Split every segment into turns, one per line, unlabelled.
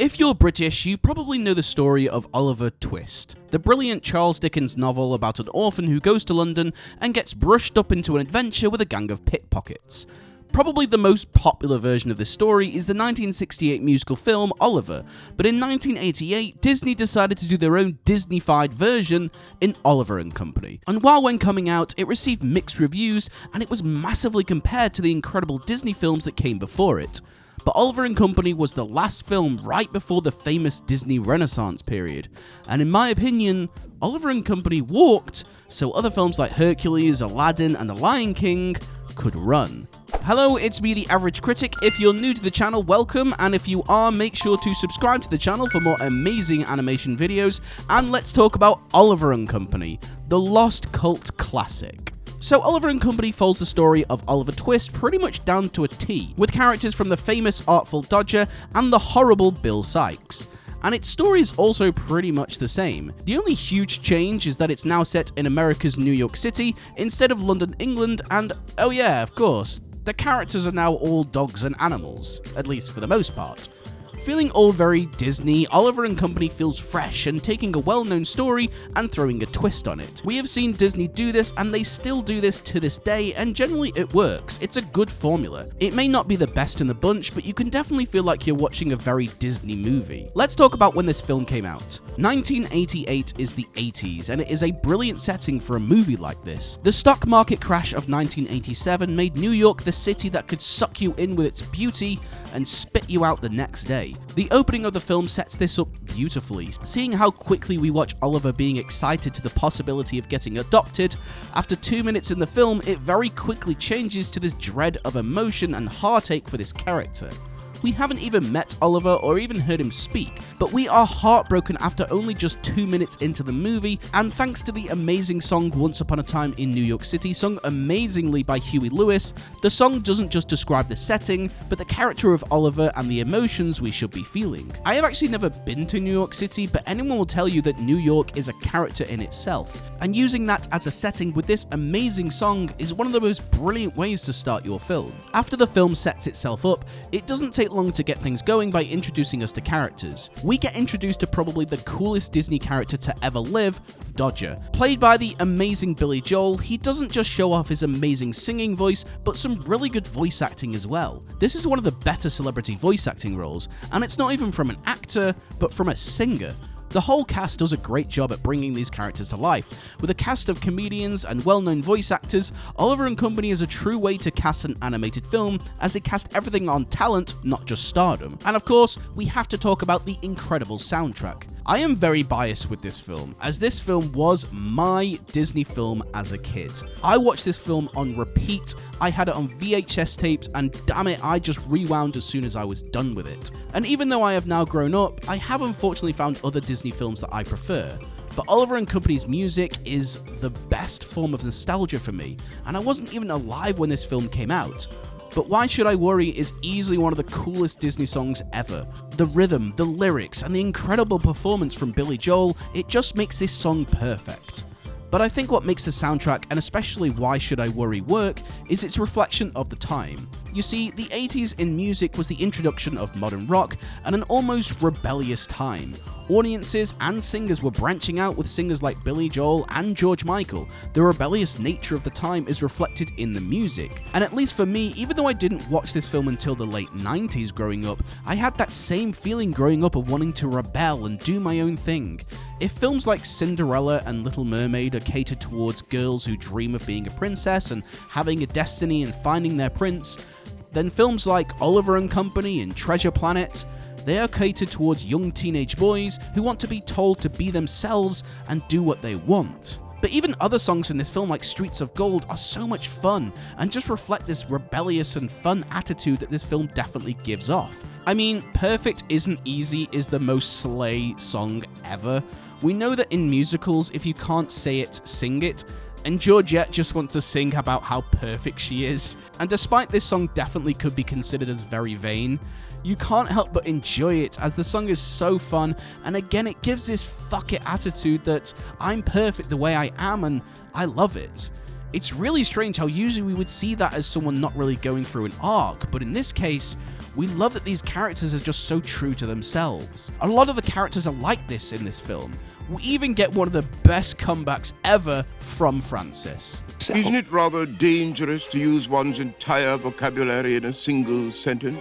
If you're British, you probably know the story of Oliver Twist, the brilliant Charles Dickens novel about an orphan who goes to London and gets brushed up into an adventure with a gang of pickpockets. Probably the most popular version of this story is the 1968 musical film Oliver, but in 1988, Disney decided to do their own Disney-fied version in Oliver & Company. And while when coming out, it received mixed reviews, and it was massively compared to the incredible Disney films that came before it. But Oliver & Company was the last film right before the famous Disney Renaissance period, and in my opinion, Oliver & Company walked so other films like Hercules, Aladdin, and The Lion King could run. Hello, it's me, the Average Critic. If you're new to the channel, welcome, and if you are, make sure to subscribe to the channel for more amazing animation videos, and let's talk about Oliver & Company, the lost cult classic. So Oliver & Company follows the story of Oliver Twist pretty much down to a T, with characters from the famous Artful Dodger and the horrible Bill Sikes. And its story is also pretty much the same. The only huge change is that it's now set in America's New York City instead of London, England, and oh yeah, of course, the characters are now all dogs and animals, at least for the most part. Feeling all very Disney, Oliver & Company feels fresh and taking a well-known story and throwing a twist on it. We have seen Disney do this, and they still do this to this day, and generally it works. It's a good formula. It may not be the best in the bunch, but you can definitely feel like you're watching a very Disney movie. Let's talk about when this film came out. 1988 is the 80s, and it is a brilliant setting for a movie like this. The stock market crash of 1987 made New York the city that could suck you in with its beauty and spit you out the next day. The opening of the film sets this up beautifully, seeing how quickly we watch Oliver being excited to the possibility of getting adopted. After 2 minutes in the film, it very quickly changes to this dread of emotion and heartache for this character. We haven't even met Oliver or even heard him speak, but we are heartbroken after only just 2 minutes into the movie, and thanks to the amazing song Once Upon a Time in New York City, sung amazingly by Huey Lewis, the song doesn't just describe the setting, but the character of Oliver and the emotions we should be feeling. I have actually never been to New York City, but anyone will tell you that New York is a character in itself, and using that as a setting with this amazing song is one of the most brilliant ways to start your film. After the film sets itself up, it doesn't take long to get things going by introducing us to characters. We get introduced to probably the coolest Disney character to ever live, Dodger. Played by the amazing Billy Joel, he doesn't just show off his amazing singing voice, but some really good voice acting as well. This is one of the better celebrity voice acting roles, and it's not even from an actor, but from a singer. The whole cast does a great job at bringing these characters to life. With a cast of comedians and well-known voice actors, Oliver & Company is a true way to cast an animated film, as they cast everything on talent, not just stardom. And of course, we have to talk about the incredible soundtrack. I am very biased with this film, as this film was my Disney film as a kid. I watched this film on repeat, I had it on VHS tapes, and damn it, I just rewound as soon as I was done with it. And even though I have now grown up, I have unfortunately found other Disney films that I prefer. But Oliver & Company's music is the best form of nostalgia for me, and I wasn't even alive when this film came out. But Why Should I Worry is easily one of the coolest Disney songs ever. The rhythm, the lyrics, and the incredible performance from Billy Joel, it just makes this song perfect. But I think what makes the soundtrack, and especially Why Should I Worry, work is its reflection of the time. You see, the 80s in music was the introduction of modern rock and an almost rebellious time. Audiences and singers were branching out with singers like Billy Joel and George Michael. The rebellious nature of the time is reflected in the music. And at least for me, even though I didn't watch this film until the late 90s growing up, I had that same feeling growing up of wanting to rebel and do my own thing. If films like Cinderella and Little Mermaid are catered towards girls who dream of being a princess and having a destiny and finding their prince, then films like Oliver & Company and Treasure Planet, they are catered towards young teenage boys who want to be told to be themselves and do what they want. But even other songs in this film like Streets of Gold are so much fun and just reflect this rebellious and fun attitude that this film definitely gives off. I mean, Perfect Isn't Easy is the most slay song ever. We know that in musicals, if you can't say it, sing it, and Georgette just wants to sing about how perfect she is. And despite this song definitely could be considered as very vain, you can't help but enjoy it, as the song is so fun, and again it gives this fuck it attitude that I'm perfect the way I am and I love it. It's really strange how usually we would see that as someone not really going through an arc, but in this case, We love that these characters are just so true to themselves. A lot of the characters are like this in this film. We even get one of the best comebacks ever from Francis.
Isn't it rather dangerous to use one's entire vocabulary in a single sentence?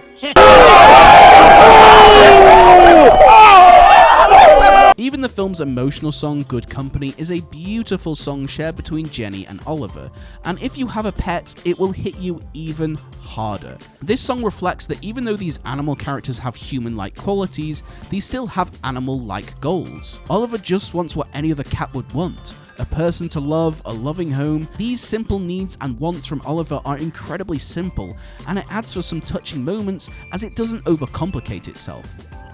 Even the film's emotional song, Good Company, is a beautiful song shared between Jenny and Oliver, and if you have a pet, it will hit you even harder. This song reflects that even though these animal characters have human-like qualities, they still have animal-like goals. Oliver just wants what any other cat would want. A person to love, a loving home. These simple needs and wants from Oliver are incredibly simple, and it adds for some touching moments as it doesn't overcomplicate itself.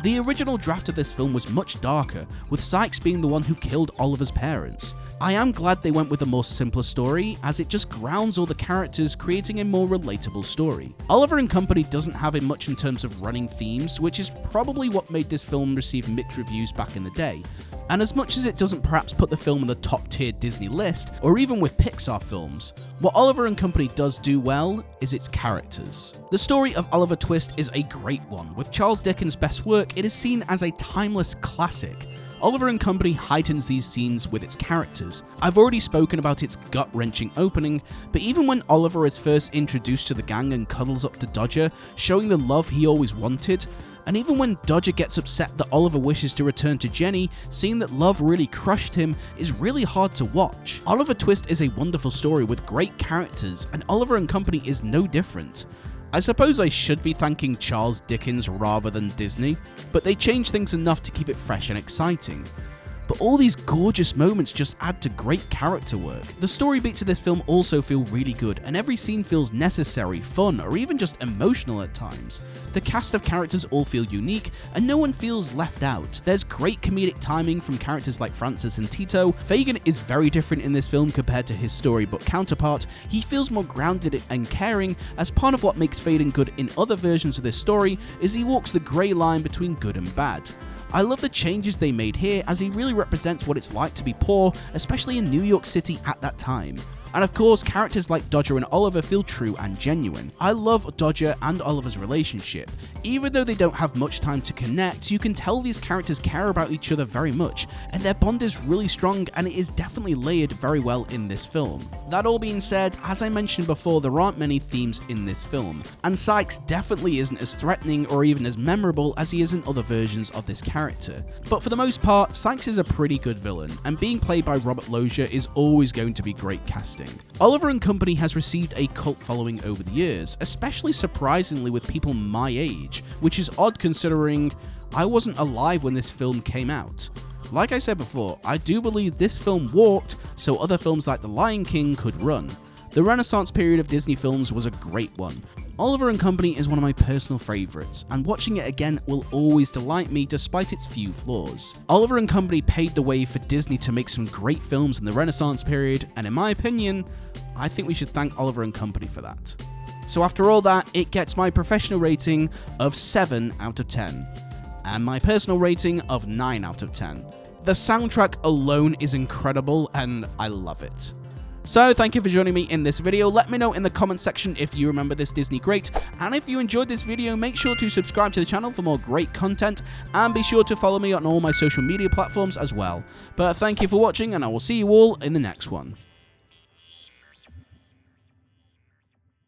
The original draft of this film was much darker, with Sykes being the one who killed Oliver's parents. I am glad they went with a more simpler story, as it just grounds all the characters, creating a more relatable story. Oliver and Company doesn't have much in terms of running themes, which is probably what made this film receive mixed reviews back in the day. And as much as it doesn't perhaps put the film on the top tier Disney list, or even with Pixar films, what Oliver and Company does do well is its characters. The story of Oliver Twist is a great one. With Charles Dickens' best work, it is seen as a timeless classic. Oliver and Company heightens these scenes with its characters. I've already spoken about its gut-wrenching opening, but even when Oliver is first introduced to the gang and cuddles up to Dodger, showing the love he always wanted, and even when Dodger gets upset that Oliver wishes to return to Jenny, seeing that love really crushed him is really hard to watch. Oliver Twist is a wonderful story with great characters, and Oliver and Company is no different. I suppose I should be thanking Charles Dickens rather than Disney, but they changed things enough to keep it fresh and exciting. But all these gorgeous moments just add to great character work. The story beats of this film also feel really good, and every scene feels necessary, fun, or even just emotional at times. The cast of characters all feel unique, and no one feels left out. There's great comedic timing from characters like Francis and Tito. Fagin is very different in this film compared to his storybook counterpart. He feels more grounded and caring, as part of what makes Fagin good in other versions of this story is he walks the grey line between good and bad. I love the changes they made here, as he really represents what it's like to be poor, especially in New York City at that time. And of course, characters like Dodger and Oliver feel true and genuine. I love Dodger and Oliver's relationship. Even though they don't have much time to connect, you can tell these characters care about each other very much, and their bond is really strong, and it is definitely layered very well in this film. That all being said, as I mentioned before, there aren't many themes in this film, and Sykes definitely isn't as threatening or even as memorable as he is in other versions of this character. But for the most part, Sykes is a pretty good villain, and being played by Robert Loggia is always going to be great casting. Oliver and Company has received a cult following over the years, especially surprisingly with people my age, which is odd considering I wasn't alive when this film came out. Like I said before, I do believe this film walked so other films like The Lion King could run. The Renaissance period of Disney films was a great one. Oliver and Company is one of my personal favourites, and watching it again will always delight me despite its few flaws. Oliver and Company paved the way for Disney to make some great films in the Renaissance period, and in my opinion, I think we should thank Oliver and Company for that. So after all that, it gets my professional rating of 7 out of 10, and my personal rating of 9 out of 10. The soundtrack alone is incredible, and I love it. So thank you for joining me in this video. Let me know in the comment section if you remember this Disney great, and if you enjoyed this video, make sure to subscribe to the channel for more great content, and be sure to follow me on all my social media platforms as well. But thank you for watching, and I will see you all in the next one.